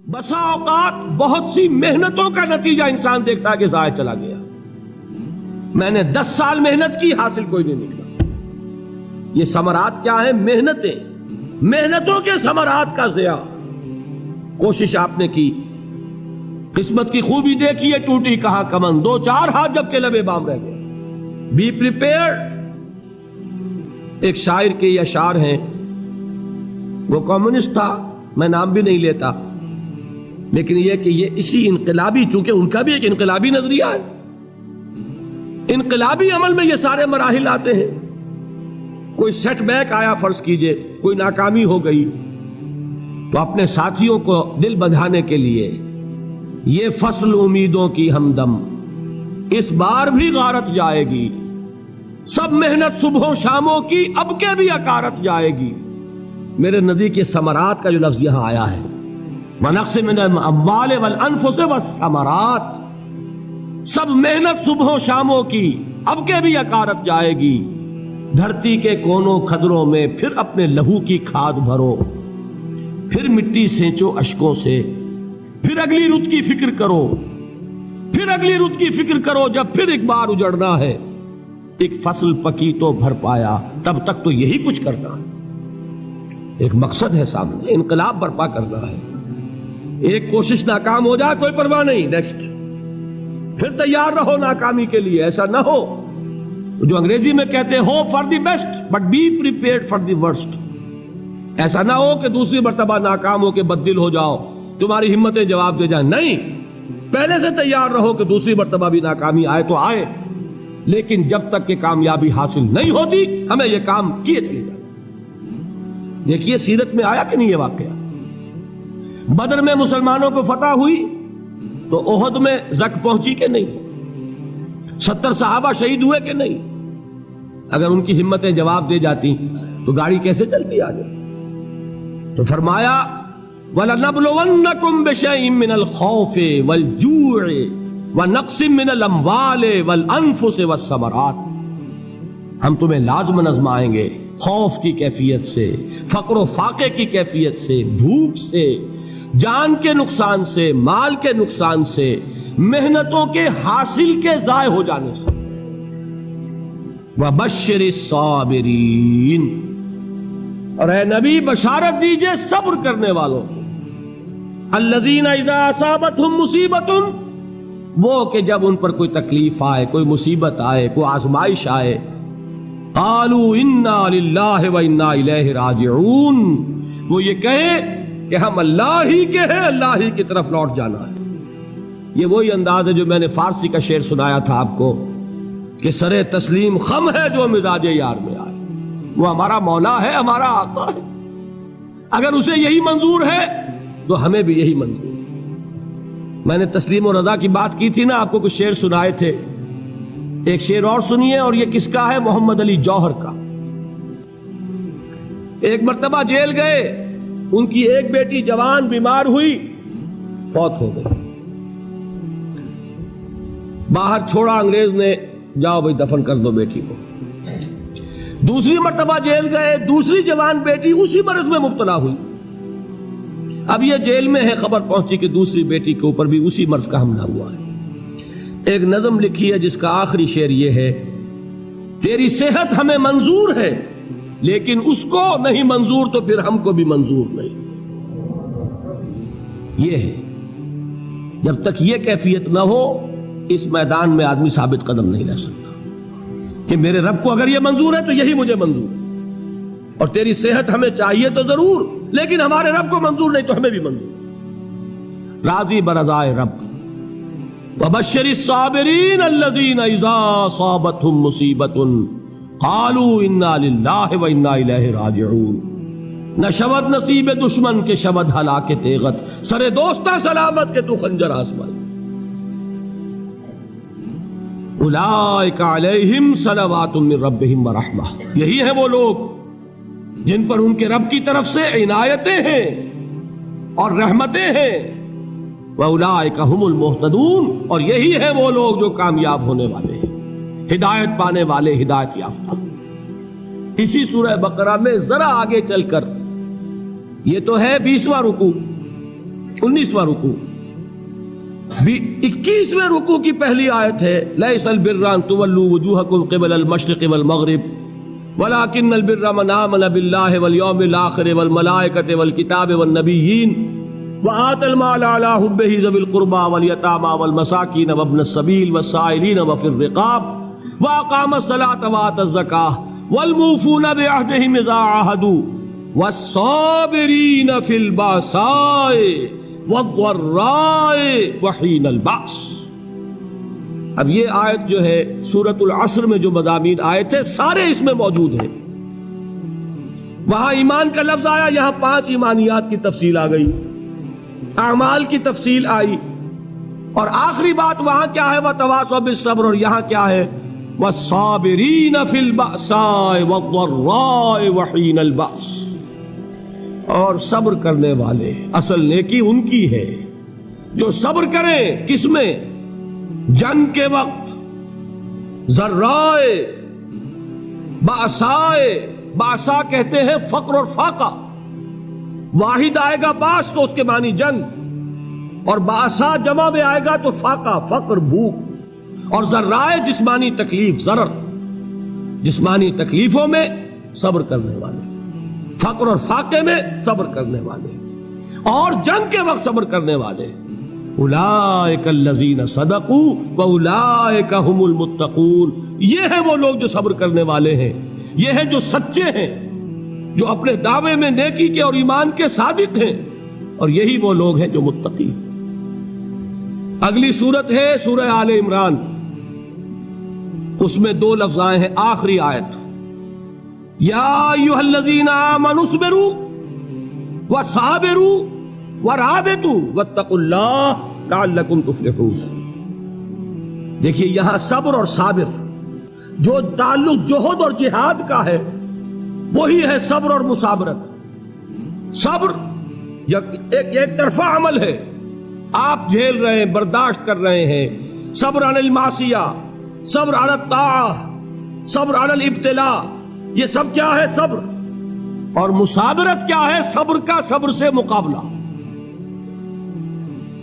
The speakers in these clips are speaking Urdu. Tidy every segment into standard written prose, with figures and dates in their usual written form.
بسا اوقات بہت سی محنتوں کا نتیجہ انسان دیکھتا ہے کہ ضائع چلا گیا. میں نے 10 سال محنت کی، حاصل کوئی نہیں نکلا. یہ ثمرات کیا ہیں؟ محنتوں کے ثمرات کا ضیاع. کوشش آپ نے کی، قسمت کی خوبی دیکھی ہے، ٹوٹی کہاں کمن، 2-4 ہاتھ جب کے لبے بام رہ گئے. Be prepared. ایک شاعر کے یہ اشعار ہیں، وہ کمیونسٹ تھا، میں نام بھی نہیں لیتا، لیکن یہ کہ یہ اسی انقلابی، چونکہ ان کا بھی ایک انقلابی نظریہ ہے، انقلابی عمل میں یہ سارے مراحل آتے ہیں. کوئی سیٹ بیک آیا، فرض کیجئے کوئی ناکامی ہو گئی، تو اپنے ساتھیوں کو دل بندھانے کے لیے یہ فصل امیدوں کی ہمدم اس بار بھی غارت جائے گی، سب محنت صبحوں شاموں کی اب کے بھی اکارت جائے گی. میرے نبی کے ثمرات کا جو لفظ یہاں آیا ہے، وَنَقْصٍ مِّنَ الْأَمْوَالِ وَالْأَنفُسِ وَالثَّمَرَاتِ، سب محنت صبحوں شاموں کی اب کے بھی اکارت جائے گی. دھرتی کے کونوں کھدروں میں پھر اپنے لہو کی کھاد بھرو، پھر مٹی سینچو اشکوں سے، پھر اگلی رت کی فکر کرو، پھر اگلی رت کی فکر کرو، جب پھر ایک بار اجڑنا ہے. ایک فصل پکی تو بھر پایا، تب تک تو یہی کچھ کرنا ہے. ایک مقصد ہے سامنے، انقلاب برپا کرنا ہے. ایک کوشش ناکام ہو جائے کوئی پرواہ نہیں، نیکسٹ. پھر تیار رہو ناکامی کے لیے. ایسا نہ ہو جو انگریزی میں کہتے ہیں hope for the best but be prepared for the worst. ایسا نہ ہو کہ دوسری مرتبہ ناکام ہو کے بددل ہو جاؤ، تمہاری ہمتیں جواب دے جائیں. نہیں، پہلے سے تیار رہو کہ دوسری مرتبہ بھی ناکامی آئے تو آئے، لیکن جب تک کہ کامیابی حاصل نہیں ہوتی ہمیں یہ کام کیے چلے جائیں. دیکھیے سیرت میں آیا کہ نہیں یہ واقعہ. بدر میں مسلمانوں کو فتح ہوئی تو احد میں زک پہنچی کہ نہیں؟ 70 صحابہ شہید ہوئے کہ نہیں؟ اگر ان کی ہمتیں جواب دے جاتی تو گاڑی کیسے چلتی آگے؟ تو فرمایا وَلَنَبْلُوَنَّكُمْ بِشَيْءٍ مِّنَ الْخَوْفِ وَالْجُوعِ وَنَقْصٍ مِّنَ الْأَمْوَالِ وَالْأَنفُسِ وَالثَّمَرَاتِ. ہم تمہیں لازم آزمائیں گے، خوف کی کیفیت سے، فقر و فاقے کی کیفیت سے، بھوک سے، جان کے نقصان سے، مال کے نقصان سے، محنتوں کے حاصل کے ضائع ہو جانے سے. وَبَشِّرِ الصَّابِرِينَ، اور اے نبی بشارت دیجئے صبر کرنے والوں کو. الَّذِينَ إِذَا أَصَابَتْهُمْ مُصِيبَةٌ، وہ کہ جب ان پر کوئی تکلیف آئے، کوئی مصیبت آئے، کوئی آزمائش آئے، قالوا انا للہ وانا الیہ راجعون، وہ یہ کہیں کہ ہم اللہ ہی کے ہیں، اللہ ہی کی طرف لوٹ جانا ہے. یہ وہی انداز ہے جو میں نے فارسی کا شعر سنایا تھا آپ کو کہ سرے تسلیم خم ہے جو مزاج یار میں آئے. وہ ہمارا مولا ہے، ہمارا آقا ہے. اگر اسے یہی منظور ہے تو ہمیں بھی یہی منظور ہے. میں نے تسلیم و رضا کی بات کی تھی نا، آپ کو کچھ شعر سنائے تھے. ایک شعر اور سنیے، اور یہ کس کا ہے؟ محمد علی جوہر کا. ایک مرتبہ جیل گئے، ان کی ایک بیٹی جوان بیمار ہوئی، فوت ہو گئی. باہر چھوڑا انگریز نے، جاؤ بھائی دفن کر دو بیٹی کو. دوسری مرتبہ جیل گئے، دوسری جوان بیٹی اسی مرض میں مبتلا ہوئی. اب یہ جیل میں ہے، خبر پہنچی کہ دوسری بیٹی کے اوپر بھی اسی مرض کا حملہ ہوا ہے. ایک نظم لکھی ہے جس کا آخری شعر یہ ہے، تیری صحت ہمیں منظور ہے لیکن اس کو نہیں منظور تو پھر ہم کو بھی منظور نہیں. یہ ہے، جب تک یہ کیفیت نہ ہو اس میدان میں آدمی ثابت قدم نہیں رہ سکتا کہ میرے رب کو اگر یہ منظور ہے تو یہی مجھے منظور ہے، اور تیری صحت ہمیں چاہیے تو ضرور، لیکن ہمارے رب کو منظور نہیں تو ہمیں بھی منظور. راضی برضائے رب. وَبَشِّرِ الصَّابِرِينَ الَّذِينَ إِذَا أَصَابَتْهُمْ مُصِيبَةٌ قَالُوا إِنَّا لِلَّهِ وَإِنَّا إِلَيْهِ رَاجِعُونَ. نہ شود نصیب دشمن کے شود ہلاک تیغت، سرے دوستہ سلامت کے تو خنجر آسمان. اولئک علیہم صلوات من ربہم ورحمہ، یہی ہیں وہ لوگ جن پر ان کے رب کی طرف سے عنایتیں ہیں اور رحمتیں ہیں. وَأُولَٰئِكَ هُمُ الْمُهْتَدُونَ، اور یہی ہے وہ لوگ جو کامیاب ہونے والے ہیں، ہدایت پانے والے، ہدایت یافتہ. اسی سورہ بقرہ میں ذرا آگے چل کر، یہ تو ہے 20واں رکوع، 19واں رکوع 21ویں رکوع کی پہلی آیت ہے لیس البر ان تولوا وجوہکم قبل المشرق والمغرب ولکن البر من آمن باللہ والیوم الآخر والملائکۃ والکتاب والنبیین وآتى المال على حبه ذوي القربى واليتامى والمساكين وابن السبيل والسائلين وفي الرقاب وأقام الصلاة وآتى الزكاة والموفون بعهدهم إذا عاهدوا والصابرين في البأساء والضراء وحين البأس۔ اب یہ آیت جو ہے سورۃ العصر میں جو مضامین آئے تھے سارے اس میں موجود ہیں۔ وہاں ایمان کا لفظ آیا، یہاں 5 ایمانیات کی تفصیل آ گئی، اعمال کی تفصیل آئی، اور آخری بات وہاں کیا ہے وَتَوَاصَوْا بِالصَّبْرِ، اور یہاں کیا ہے وَالصَّابِرِينَ فِي الْبَأْسَاءِ وَالضَّرَّاءِ وَحِينَ الْبَأْسِ، اور صبر کرنے والے، اصل نیکی ان کی ہے جو صبر کریں، کس میں؟ جنگ کے وقت، ذرائے، بأسائے، بأسا کہتے ہیں فقر اور فاقہ، واحد آئے گا باس تو اس کے معنی جنگ، اور بأسا جمع میں آئے گا تو فاقہ، فقر، بھوک، اور ذرائے جسمانی تکلیف، ضرر، جسمانی تکلیفوں میں صبر کرنے والے، فقر اور فاقے میں صبر کرنے والے، اور جنگ کے وقت صبر کرنے والے، اولئک الذین صدقوا واولئک هم المتقون، یہ ہیں وہ لوگ جو صبر کرنے والے ہیں، یہ ہیں جو سچے ہیں، جو اپنے دعوے میں نیکی کے اور ایمان کے صادق ہیں، اور یہی وہ لوگ ہیں جو متقی۔ اگلی سورت ہے سورہ آل عمران، اس میں 2 لفظ آئے ہیں، آخری آیت یا ایھا الذین آمنوا اصبروا وصابروا ورابطوا واتقوا اللہ لعلکم تفلحون۔ دیکھیے یہاں صبر اور صابر جو تعلق جہد اور جہاد کا ہے وہی ہے صبر اور مصابرت۔ صبر ایک طرفہ عمل ہے، آپ جھیل رہے ہیں، برداشت کر رہے ہیں، صبر علی المعصیہ، صبر علی الطاعہ، صبر علی الابتلاء، یہ سب کیا ہے؟ صبر۔ اور مصابرت کیا ہے؟ صبر کا صبر سے مقابلہ۔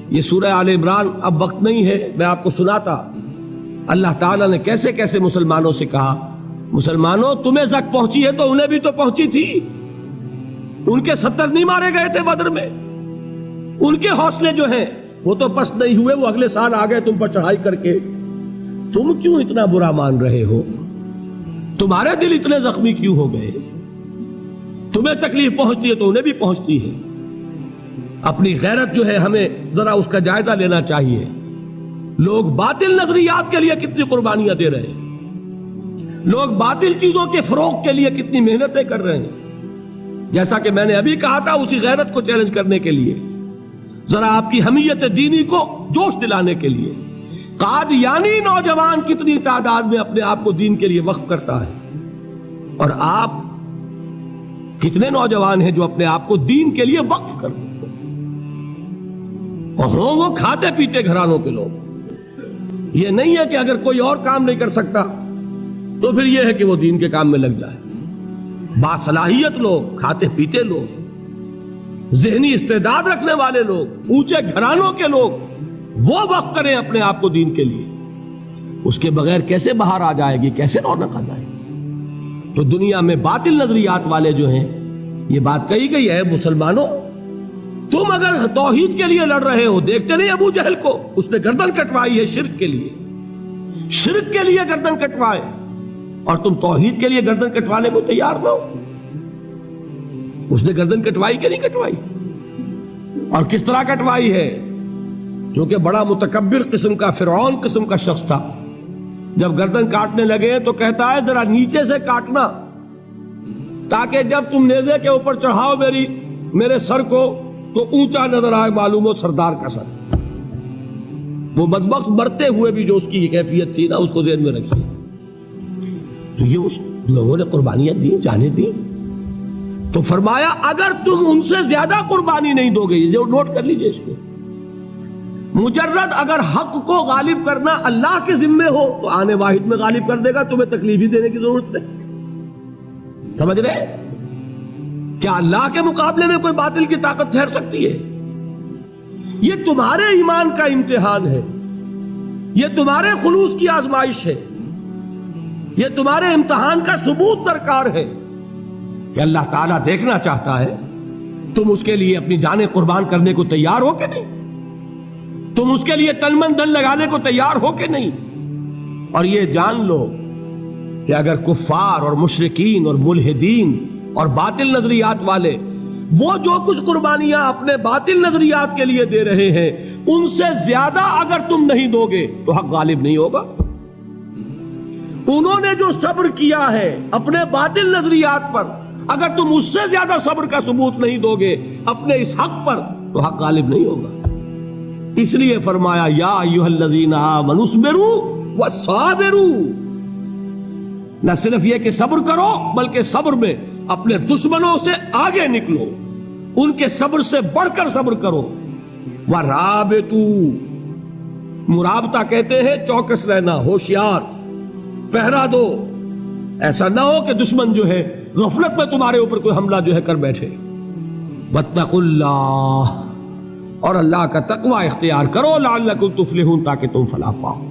یہ سورہ آل عمران، اب وقت نہیں ہے میں آپ کو سناتا اللہ تعالیٰ نے کیسے کیسے مسلمانوں سے کہا، مسلمانوں تمہیں زک پہنچی ہے تو انہیں بھی تو پہنچی تھی، ان کے 70 نہیں مارے گئے تھے بدر میں، ان کے حوصلے جو ہیں وہ تو پست نہیں ہوئے، وہ اگلے سال آ گئے تم پر چڑھائی کر کے، تم کیوں اتنا برا مان رہے ہو؟ تمہارے دل اتنے زخمی کیوں ہو گئے؟ تمہیں تکلیف پہنچتی ہے تو انہیں بھی پہنچتی ہے۔ اپنی غیرت جو ہے ہمیں ذرا اس کا جائزہ لینا چاہیے۔ لوگ باطل نظریات کے لیے کتنی قربانیاں دے رہے ہیں، لوگ باطل چیزوں کے فروغ کے لیے کتنی محنتیں کر رہے ہیں، جیسا کہ میں نے ابھی کہا تھا اسی غیرت کو چیلنج کرنے کے لیے، ذرا آپ کی حمیت دینی کو جوش دلانے کے لیے۔ قادیانی نوجوان کتنی تعداد میں اپنے آپ کو دین کے لیے وقف کرتا ہے، اور آپ کتنے نوجوان ہیں جو اپنے آپ کو دین کے لیے وقف کرتے ہیں، اور ہوں وہ کھاتے پیتے گھرانوں کے لوگ۔ یہ نہیں ہے کہ اگر کوئی اور کام نہیں کر سکتا تو پھر یہ ہے کہ وہ دین کے کام میں لگ جائے۔ باصلاحیت لوگ، کھاتے پیتے لوگ، ذہنی استعداد رکھنے والے لوگ، اونچے گھرانوں کے لوگ، وہ وقف کریں اپنے آپ کو دین کے لیے۔ اس کے بغیر کیسے باہر آ جائے گی، کیسے رونق آ جائے گی؟ تو دنیا میں باطل نظریات والے جو ہیں، یہ بات کہی گئی ہے، مسلمانوں تم اگر توحید کے لیے لڑ رہے ہو، دیکھتے نہیں ابو جہل کو، اس نے گردن کٹوائی ہے شرک کے لیے، شرک کے لیے گردن کٹوائے، اور تم توحید کے لیے گردن کٹوانے کو تیار نہ ہو۔ اس نے گردن کٹوائی کہ نہیں کٹوائی؟ اور کس طرح کٹوائی ہے؟ کیونکہ بڑا متکبر قسم کا، فرعون قسم کا شخص تھا، جب گردن کاٹنے لگے تو کہتا ہے ذرا نیچے سے کاٹنا، تاکہ جب تم نیزے کے اوپر چڑھاؤ میرے سر کو تو اونچا نظر آئے، معلوم ہو سردار کا سر۔ وہ بدبخت مرتے ہوئے بھی جو اس کی کیفیت تھی نا، اس کو ذہن میں رکھیے۔ تو یہ اس لوگوں نے قربانیاں دی، جانیں دی، تو فرمایا اگر تم ان سے زیادہ قربانی نہیں دو گے، جو نوٹ کر لیجئے اس کو، مجرد اگر حق کو غالب کرنا اللہ کے ذمے ہو تو آنے واحد میں غالب کر دے گا، تمہیں تکلیف ہی دینے کی ضرورت نہیں۔ سمجھ رہے؟ کیا اللہ کے مقابلے میں کوئی باطل کی طاقت ٹھہر سکتی ہے؟ یہ تمہارے ایمان کا امتحان ہے، یہ تمہارے خلوص کی آزمائش ہے، یہ تمہارے امتحان کا ثبوت درکار ہے کہ اللہ تعالیٰ دیکھنا چاہتا ہے تم اس کے لیے اپنی جانیں قربان کرنے کو تیار ہو کہ نہیں، تم اس کے لیے تن من دھن لگانے کو تیار ہو کہ نہیں۔ اور یہ جان لو کہ اگر کفار اور مشرکین اور ملحدین اور باطل نظریات والے وہ جو کچھ قربانیاں اپنے باطل نظریات کے لیے دے رہے ہیں ان سے زیادہ اگر تم نہیں دو گے تو حق غالب نہیں ہوگا۔ انہوں نے جو صبر کیا ہے اپنے باطل نظریات پر، اگر تم اس سے زیادہ صبر کا ثبوت نہیں دو گے اپنے اس حق پر تو حق غالب نہیں ہوگا۔ اس لیے فرمایا یا ایھا الذین آمنوا اصبروا وصابروا، نہ صرف یہ کہ صبر کرو بلکہ صبر میں اپنے دشمنوں سے آگے نکلو، ان کے صبر سے بڑھ کر صبر کرو۔ ورابطوا، مرابطہ کہتے ہیں چوکس رہنا، ہوشیار، پہرا دو، ایسا نہ ہو کہ دشمن جو ہے غفلت میں تمہارے اوپر کوئی حملہ جو ہے کر بیٹھے۔ واتقوا اللہ، اور اللہ کا تقوی اختیار کرو، لعلکم تفلحون، تاکہ تم فلاح پاؤ۔